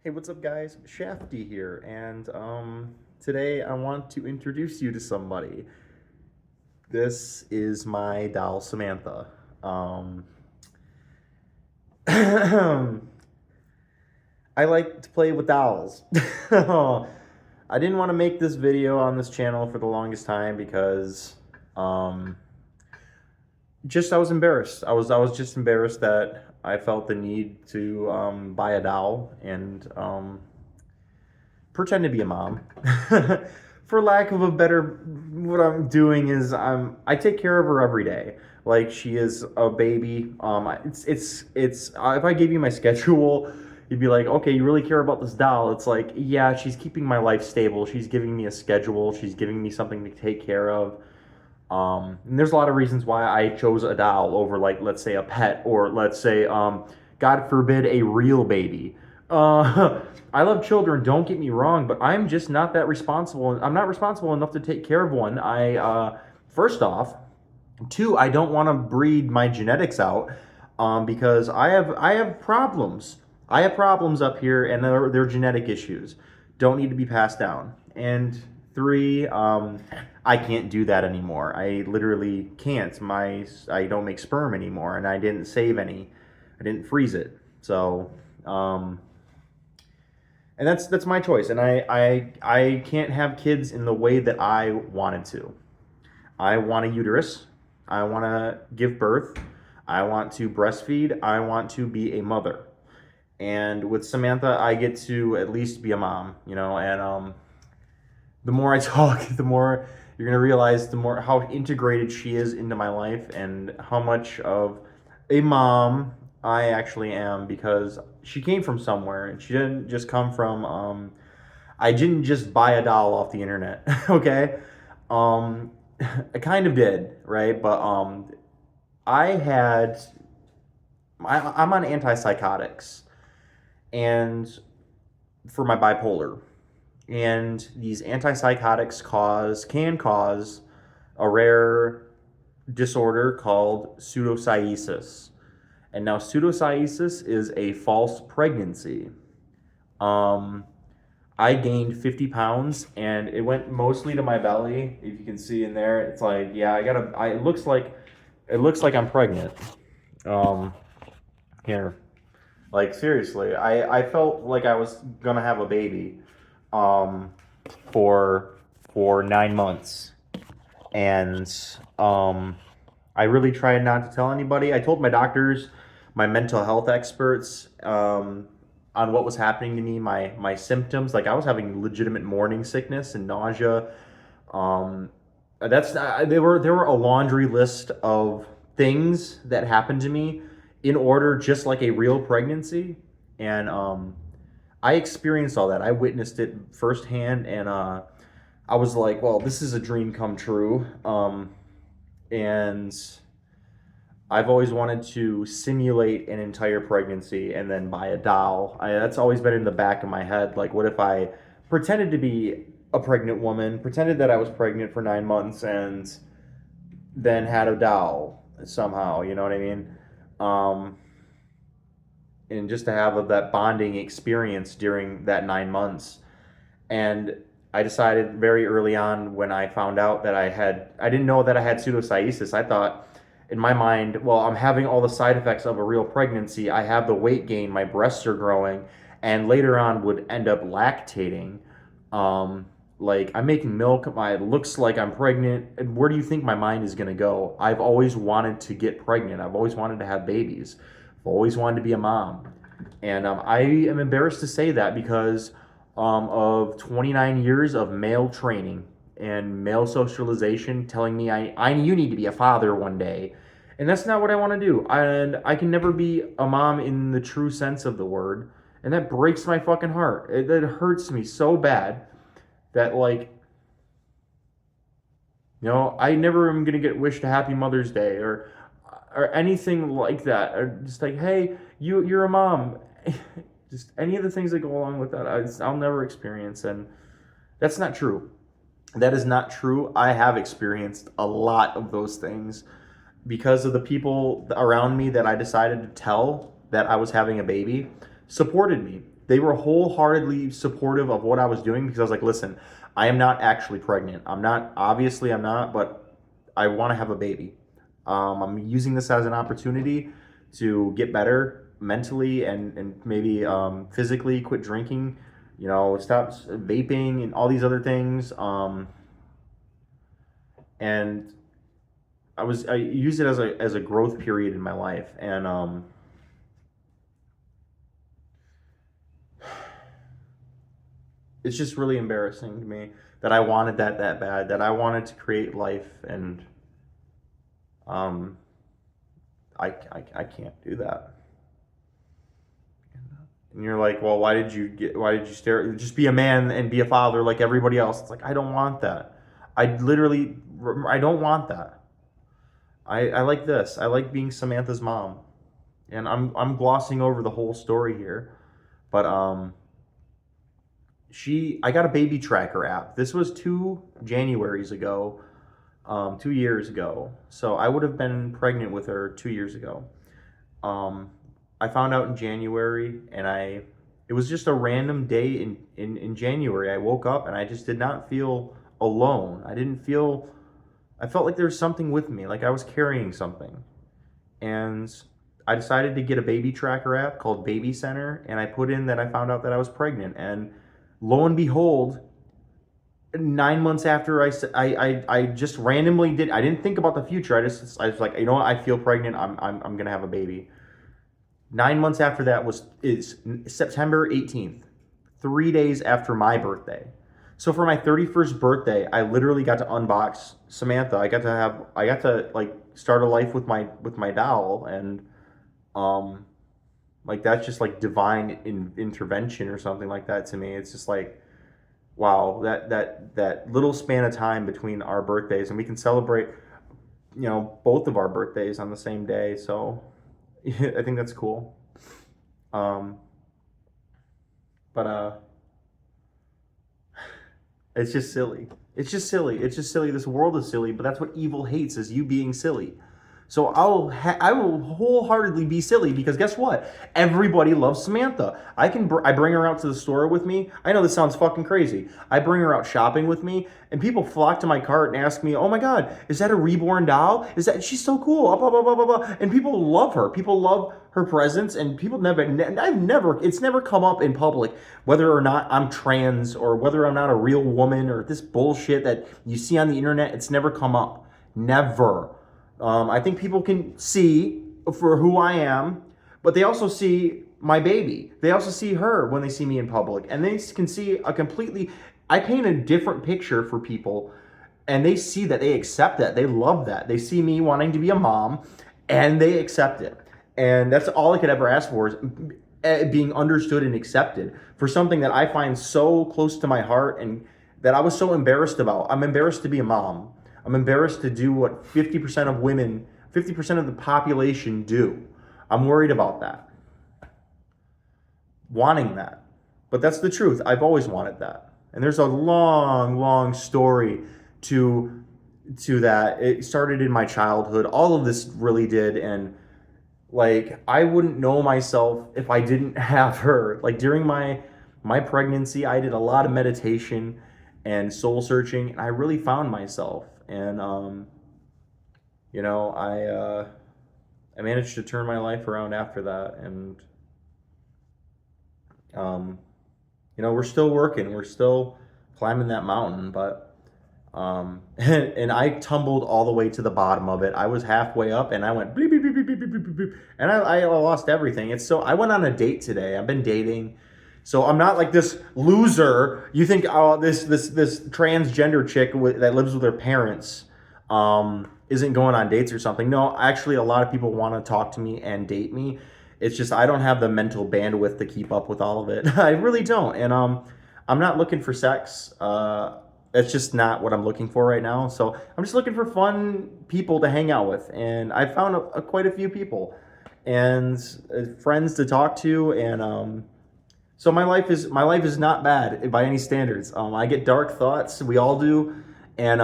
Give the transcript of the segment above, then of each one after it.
Hey, what's up, guys? Shafty here, and today I want to introduce you to somebody. This is my doll, Samantha. Um, I like to play with dolls. I didn't want to make this video on this channel for the longest time because um, just I was embarrassed. I was just embarrassed that I felt the need to buy a doll and pretend to be a mom. For lack of a better, what I'm doing is I take care of her every day. Like she is a baby. If I gave you my schedule, you'd be like, okay, you really care about this doll. It's like, yeah, she's keeping my life stable. She's giving me a schedule. She's giving me something to take care of. And there's a lot of reasons why I chose a doll over, like, let's say a pet, or let's say, God forbid, a real baby. I love children, don't get me wrong, but I'm just not that responsible. I'm not responsible enough to take care of one. First off, two, I don't want to breed my genetics out, because I have problems. I have problems up here, and they're genetic issues. Don't need to be passed down. And three, I can't do that anymore. I literally can't. I don't make sperm anymore, and I didn't save any. I didn't freeze it. So, and that's my choice. And I can't have kids in the way that I wanted to. I want a uterus. I want to give birth. I want to breastfeed. I want to be a mother. And with Samantha, I get to at least be a mom, and the more I talk, the more you're gonna realize the more how integrated she is into my life and how much of a mom I actually am, because she came from somewhere and she didn't just come from I didn't just buy a doll off the internet. Okay. um I kind of did, right? But I had I'm on antipsychotics, and for my bipolar, and these antipsychotics can cause a rare disorder called pseudocyesis. And now pseudocyesis is a false pregnancy. Um, I gained 50 pounds, and it went mostly to my belly. If you can see in there, it's like, yeah, it looks like I'm pregnant. Um, Here, like, seriously, I felt like I was gonna have a baby, um, for 9 months, and I really tried not to tell anybody. I told my doctors, my mental health experts, on what was happening to me, my symptoms. Like, I was having legitimate morning sickness and nausea. Um, there were a laundry list of things that happened to me in order, just like a real pregnancy, and I experienced all that. I witnessed it firsthand, and I was like, well, this is a dream come true. And I've always wanted to simulate an entire pregnancy and then buy a doll. That's always been in the back of my head. Like, what if I pretended to be a pregnant woman, pretended that I was pregnant for 9 months, and then had a doll somehow? You know what I mean? Um, and just to have that bonding experience during that 9 months. And I decided very early on, when I found out that I didn't know that I had pseudocyesis. I thought in my mind, well, I'm having all the side effects of a real pregnancy. I have the weight gain, my breasts are growing, and later on would end up lactating. Um, like, I'm making milk, it looks like I'm pregnant. And where do you think my mind is going to go? I've always wanted to get pregnant. I've always wanted to have babies. I've always wanted to be a mom. And I am embarrassed to say that because of 29 years of male training and male socialization telling me you need to be a father one day. And that's not what I want to do. And I can never be a mom in the true sense of the word. And that breaks my fucking heart. It hurts me so bad that, like, I never am going to get wished a happy Mother's Day, or anything like that. Or just like, hey, you're a mom. Just any of the things that go along with that, I'll never experience. And that's not true. That is not true. I have experienced a lot of those things because of the people around me that I decided to tell that I was having a baby. supported me. They were wholeheartedly supportive of what I was doing because I was like, listen, I am not actually pregnant. I'm not, obviously, I'm not, but I want to have a baby. I'm using this as an opportunity to get better mentally and maybe physically, quit drinking, stop vaping and all these other things. And I used it as a growth period in my life. And it's just really embarrassing to me that I wanted that bad, that I wanted to create life, and um, I can't do that. And you're like, well, why did you stare? Just be a man and be a father like everybody else. It's like, I don't want that. I don't want that. I like this. I like being Samantha's mom. And I'm glossing over the whole story here. But I got a baby tracker app. This was 2 Januaries ago, 2 years ago. So I would have been pregnant with her 2 years ago. I found out in January, and it was just a random day in January. I woke up and I just did not feel alone. I felt like there was something with me, like I was carrying something. And I decided to get a baby tracker app called Baby Center, and I put in that I found out that I was pregnant. And lo and behold, 9 months after I just randomly did, I didn't think about the future. I was like, you know what, I feel pregnant. I'm gonna have a baby. 9 months after that is September 18th, 3 days after my birthday. So for my 31st birthday, I literally got to unbox Samantha. I got to like start a life with my doll, and like that's just like divine intervention or something like that to me. It's just like, wow, that little span of time between our birthdays, and we can celebrate, both of our birthdays on the same day. So I think that's cool. Um, but it's just silly. It's just silly. It's just silly. This world is silly, but that's what evil hates, is you being silly. So I will wholeheartedly be silly, because guess what? Everybody loves Samantha. I bring her out to the store with me. I know this sounds fucking crazy. I bring her out shopping with me, and people flock to my cart and ask me, "Oh my God, is that a reborn doll? She's so cool?" Blah blah blah blah blah. And people love her. People love her presence, and it's never come up in public whether or not I'm trans, or whether I'm not a real woman, or this bullshit that you see on the internet. It's never come up. Never. I think people can see for who I am, but they also see my baby. They also see her when they see me in public, and they can see I paint a different picture for people, and they see that, they accept that, they love that. They see me wanting to be a mom, and they accept it. And that's all I could ever ask for, is being understood and accepted for something that I find so close to my heart, and that I was so embarrassed about. I'm embarrassed to be a mom. I'm embarrassed to do what 50% of women, 50% of the population do. I'm worried about that. Wanting that. But that's the truth. I've always wanted that. And there's a long, long story to that. It started in my childhood. All of this really did. And like, I wouldn't know myself if I didn't have her. Like, during my pregnancy, I did a lot of meditation and soul searching, and I really found myself. And I managed to turn my life around after that. And we're still working, we're still climbing that mountain, but and I tumbled all the way to the bottom of it. I was halfway up, and I went bleep, bleep, bleep, bleep, bleep, bleep, bleep, and I lost everything. I went on a date today. I've been dating. So I'm not like this loser. You think, oh, this transgender chick that lives with her parents isn't going on dates or something. No, actually, a lot of people want to talk to me and date me. It's just I don't have the mental bandwidth to keep up with all of it. I really don't. And I'm not looking for sex. It's just not what I'm looking for right now. So I'm just looking for fun people to hang out with. And I found quite a few people and friends to talk to. And so my life is not bad by any standards. I get dark thoughts. We all do. And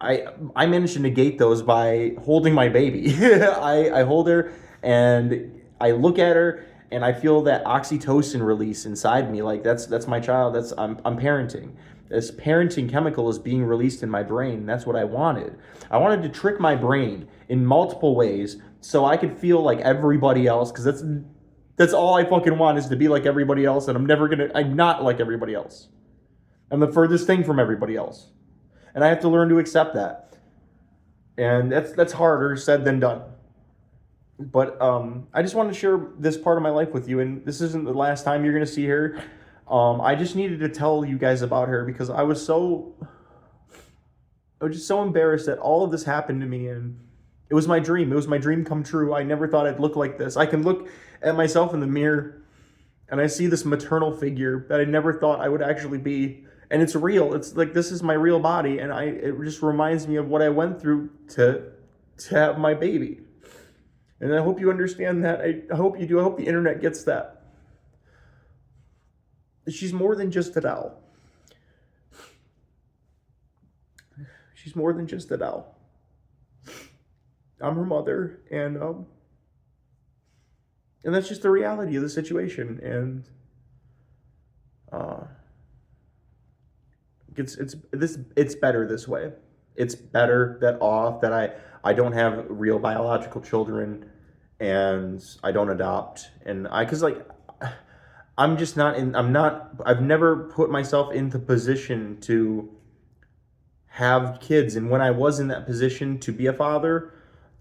I managed to negate those by holding my baby. I hold her, and I look at her, and I feel that oxytocin release inside me. Like that's my child. I'm parenting. This parenting chemical is being released in my brain. That's what I wanted. I wanted to trick my brain in multiple ways so I could feel like everybody else, because that's all I fucking want, is to be like everybody else, and I'm not like everybody else. I'm the furthest thing from everybody else. And I have to learn to accept that. And that's harder said than done. But I just wanted to share this part of my life with you, and this isn't the last time you're gonna see her. I just needed to tell you guys about her because I was just so embarrassed that all of this happened to me, and it was my dream. It was my dream come true. I never thought I'd look like this. I can look at myself in the mirror, and I see this maternal figure that I never thought I would actually be, and it's real. It's like this is my real body, and it just reminds me of what I went through to have my baby. And I hope you understand that. I hope you do. I hope the internet gets that. She's more than just a doll. She's more than just a doll. I'm her mother, and that's just the reality of the situation. And it's better this way. It's better that I don't have real biological children, and I don't adopt, and because like I'm just not in. I've never put myself in the position to have kids, and when I was in that position to be a father,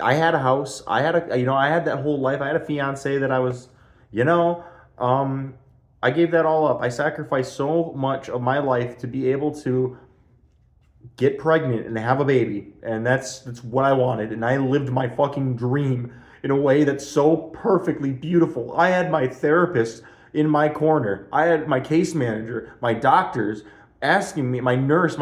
I had a house. I had I had that whole life. I had a fiance that I was, I gave that all up. I sacrificed so much of my life to be able to get pregnant and have a baby, and that's what I wanted, and I lived my fucking dream in a way that's so perfectly beautiful. I had my therapist in my corner. I had my case manager, my doctors asking me, my nurse's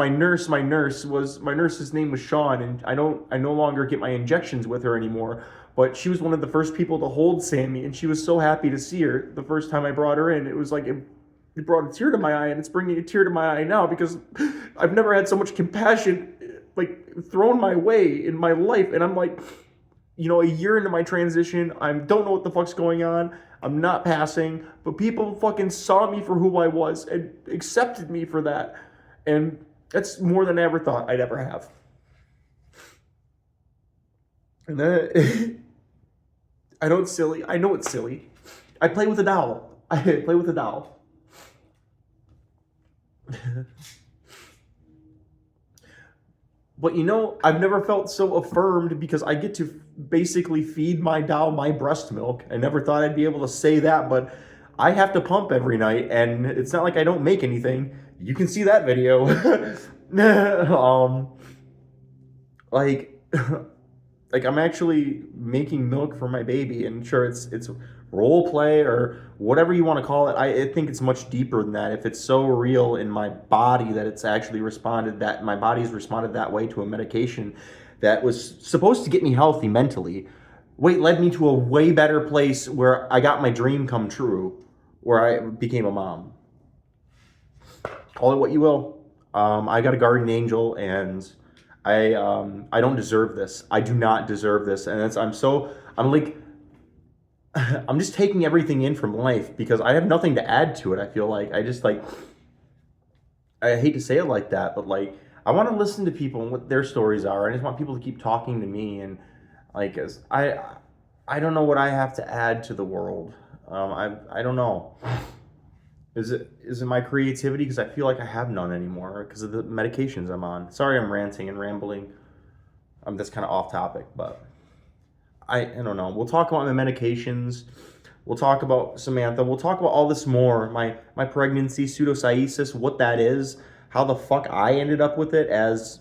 name was Sean, and I no longer get my injections with her anymore, but she was one of the first people to hold Sammy, and she was so happy to see her the first time I brought her in. It was like it brought a tear to my eye, and it's bringing a tear to my eye now because I've never had so much compassion like thrown my way in my life. And I'm like, a year into my transition, I don't know what the fuck's going on. I'm not passing, but people fucking saw me for who I was and accepted me for that. And that's more than I ever thought I'd ever have. And then I know it's silly. I play with a doll. But I've never felt so affirmed because I get to basically feed my doll my breast milk. I never thought I'd be able to say that, but I have to pump every night, and it's not like I don't make anything. You can see that video. Like I'm actually making milk for my baby, and sure, it's role play or whatever you want to call it. I think it's much deeper than that. If it's so real in my body that it's actually my body's responded that way to a medication that was supposed to get me healthy mentally, led me to a way better place where I got my dream come true, where I became a mom. Call it what you will. I got a guardian angel, and I don't deserve this. I do not deserve this, and I'm just taking everything in from life because I have nothing to add to it. I feel like I hate to say it like that, but I want to listen to people and what their stories are. I just want people to keep talking to me, and I don't know what I have to add to the world. I don't know. Is it my creativity? Because I feel like I have none anymore because of the medications I'm on. Sorry, I'm ranting and rambling. That's kind of off topic, but I don't know. We'll talk about my medications. We'll talk about Samantha. We'll talk about all this more. My pregnancy, pseudocyesis, what that is, how the fuck I ended up with it, as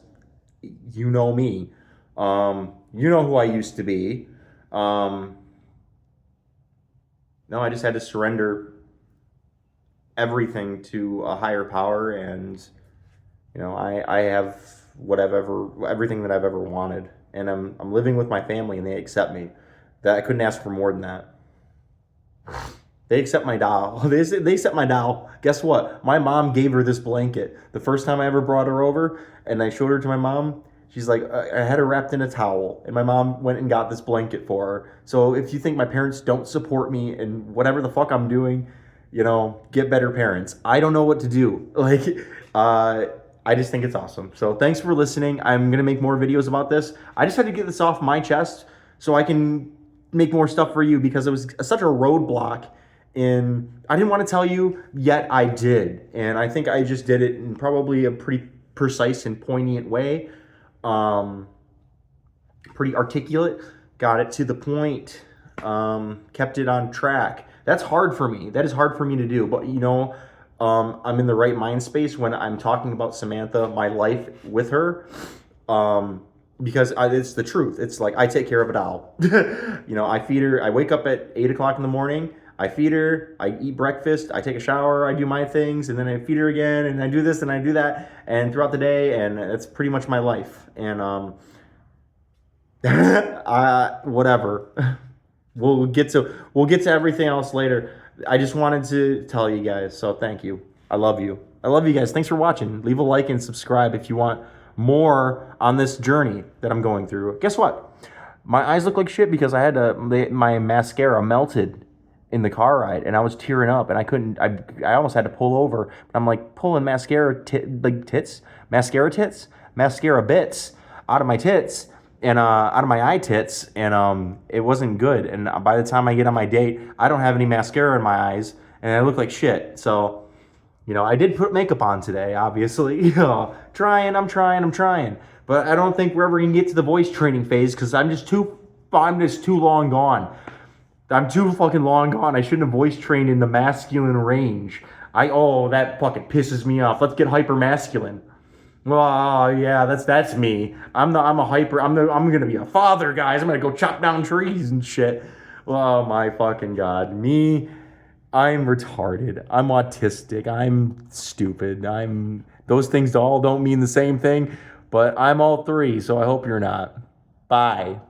you know me. You know who I used to be. No, I just had to surrender everything to a higher power, and I have everything that I've ever wanted, and I'm living with my family, and they accept me. That I couldn't ask for more than that. They accept my doll. They accept my doll. Guess what? My mom gave her this blanket the first time I ever brought her over, and I showed her to my mom. She's like, I had her wrapped in a towel, and my mom went and got this blanket for her. So if you think my parents don't support me in whatever the fuck I'm doing, get better parents. I don't know what to do. Like, I just think it's awesome. So thanks for listening. I'm gonna make more videos about this. I just had to get this off my chest so I can make more stuff for you, because it was such a roadblock. And I didn't want to tell you, yet I did. And I think I just did it in probably a pretty precise and poignant way. Pretty articulate, got it to the point, kept it on track. That's hard for me. That is hard for me to do. But I'm in the right mind space when I'm talking about Samantha, my life with her, because it's the truth. It's like I take care of a doll. I feed her. I wake up at 8 o'clock in the morning. I feed her, I eat breakfast, I take a shower, I do my things, and then I feed her again, and I do this and I do that, and throughout the day, and it's pretty much my life. And whatever. We'll get to everything else later. I just wanted to tell you guys, so thank you. I love you. I love you guys. Thanks for watching. Leave a like and subscribe if you want more on this journey that I'm going through. Guess what? My eyes look like shit because I had my mascara melted in the car ride, and I was tearing up, and I almost had to pull over. But I'm like pulling mascara bits out of my tits and out of my eye tits, and it wasn't good. And by the time I get on my date, I don't have any mascara in my eyes, and I look like shit. So, I did put makeup on today, obviously. I'm trying. But I don't think we're ever gonna get to the voice training phase because I'm just too long gone. I'm too fucking long gone. I shouldn't have voice trained in the masculine range. That fucking pisses me off. Let's get hyper masculine. Well, yeah, that's me. I'm gonna be a father, guys. I'm gonna go chop down trees and shit. Oh my fucking god. I'm retarded. I'm autistic. I'm stupid. Those things all don't mean the same thing, but I'm all three, so I hope you're not. Bye.